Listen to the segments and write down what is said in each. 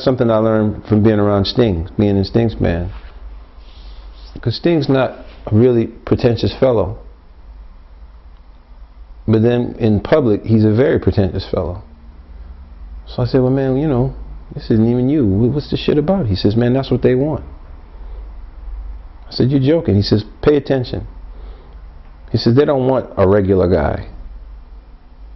something I learned from being around Sting, being in Sting's band. Because Sting's not a really pretentious fellow. But then in public, he's a very pretentious fellow. So I said, well, man, you know, this isn't even you. What's the shit about? He says, man, that's what they want. I said, you're joking. He says, pay attention. He says, they don't want a regular guy.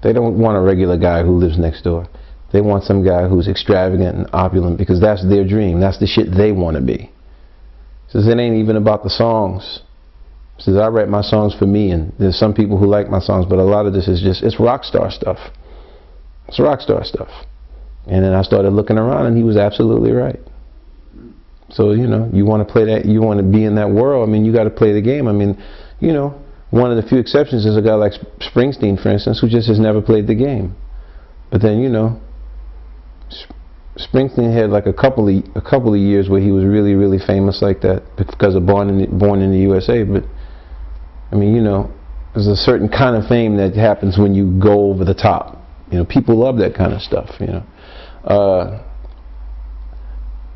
They don't want a regular guy who lives next door. They want some guy who's extravagant and opulent because that's their dream. That's the shit they want to be. He says, it ain't even about the songs. He says, I write my songs for me, and there's some people who like my songs, but a lot of this is just, it's rock star stuff. It's rock star stuff. And then I started looking around, and he was absolutely right. So, you know, you want to play that, you want to be in that world, I mean, you got to play the game. I mean, you know, one of the few exceptions is a guy like Springsteen, for instance, who just has never played the game. But then, you know, Springsteen had like a couple of years where he was really, really famous like that because of Born in the USA. But I mean, you know, there's a certain kind of fame that happens when you go over the top. You know, people love that kind of stuff. You know,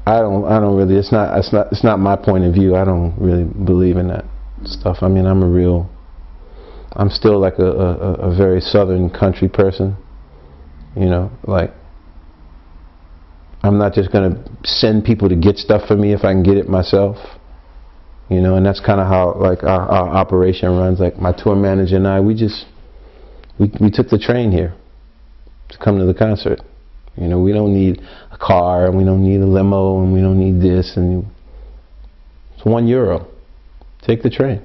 I don't really. It's not my point of view. I don't really believe in that stuff. I mean, I'm still like a very southern country person. You know, like, I'm not just going to send people to get stuff for me if I can get it myself. You know, and that's kind of how, like, our operation runs. Like, my tour manager and I, we took the train here to come to the concert. You know, we don't need a car, and we don't need a limo, and we don't need this, and it's €1. Take the train.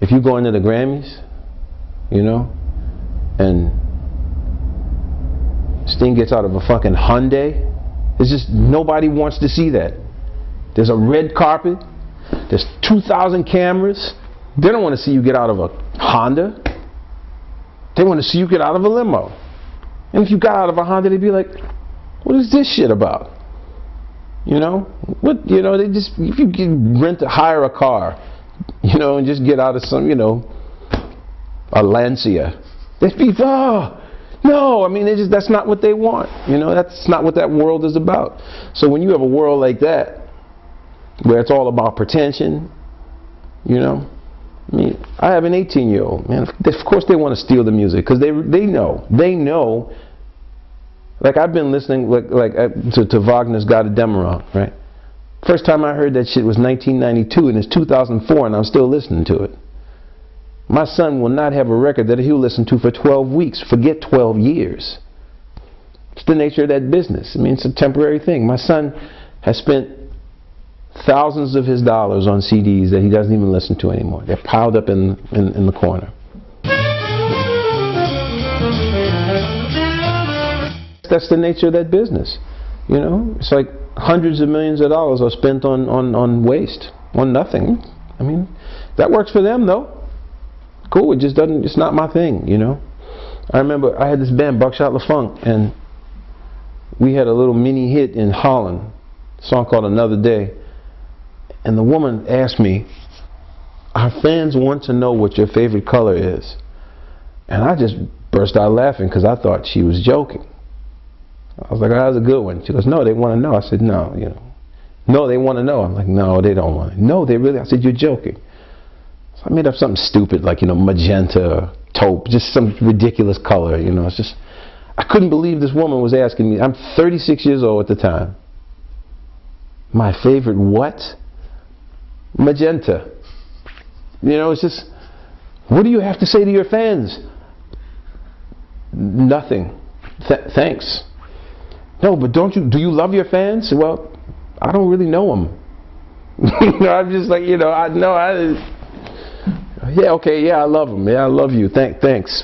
If you go into the Grammys, you know, and Sting gets out of a fucking Hyundai, it's just, nobody wants to see that. There's a red carpet, there's 2,000 cameras. They don't want to see you get out of a Honda. They want to see you get out of a limo. And if you got out of a Honda, they'd be like, what is this shit about? You know? What, you know, they just, if you hire a car, you know, and just get out of some, you know, a Lancia. They'd be, oh, no, I mean, that's not what they want. You know, that's not what that world is about. So when you have a world like that, where it's all about pretension, you know, I mean, I have an 18-year-old, man. Of course they want to steal the music, because they know. Like, I've been listening to Wagner's Gotterdammerung, right? First time I heard that shit was 1992, and it's 2004, and I'm still listening to it. My son will not have a record that he'll listen to for 12 weeks. Forget 12 years. It's the nature of that business. I mean, it's a temporary thing. My son has spent thousands of his dollars on CDs that he doesn't even listen to anymore. They're piled up in the corner. That's the nature of that business. You know, it's like hundreds of millions of dollars are spent on waste, on nothing. I mean, that works for them though. Cool, it just doesn't, it's not my thing, you know. I remember I had this band, Buckshot LaFunk, and we had a little mini hit in Holland, a song called Another Day. And the woman asked me, our fans want to know what your favorite color is. And I just burst out laughing because I thought she was joking. I was like, oh, that was a good one. She goes, no, they want to know. I said, no, you know. No, they want to know. I'm like, no, they don't want to. No, they really. I said, you're joking. So I made up something stupid like, you know, magenta or taupe, just some ridiculous color, you know. It's just, I couldn't believe this woman was asking me. I'm 36 years old at the time. My favorite what? Magenta. You know, it's just, what do you have to say to your fans? Nothing. Thanks. No, but do you love your fans? Well, I don't really know them. You know, I'm just like, you know, yeah, okay, yeah, I love them. Yeah, I love you. Thanks.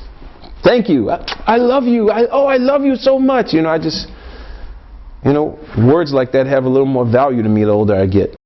Thank you. I love you. I love you so much. You know, I just, you know, words like that have a little more value to me the older I get.